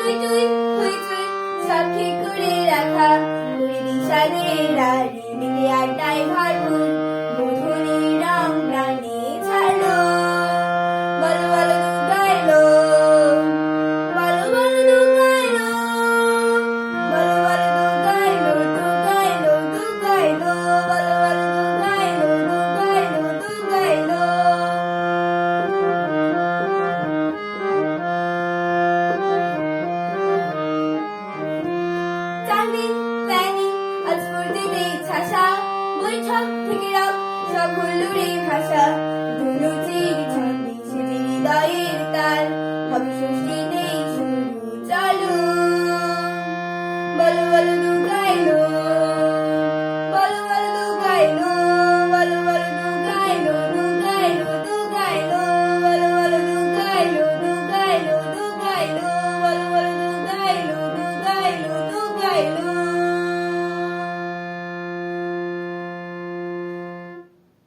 টুই টুই হুই থুই সব ঠিক করে রাখা করে নিশানের আড়ি দিকে আড্ডায় ভরপুর মধুরি রং প্রাণে ছাড়লো বলো বলো দুগা এলো বলো বলো দুগা এলো বলো বলো দুগা এলো দুগা এলো দুগা এলো বলো বলো দুগা এলো দুগা এলো দুগা এলো চাঁদনি প্ল্যানিং আজ ফুর্তিতে ছাসা বৈঠক থেকে রাখ সব হুল্লুরে ভাষা ধুনুচির ছন্দে সেজে হৃদয়ের তাল হবে সৃষ্টি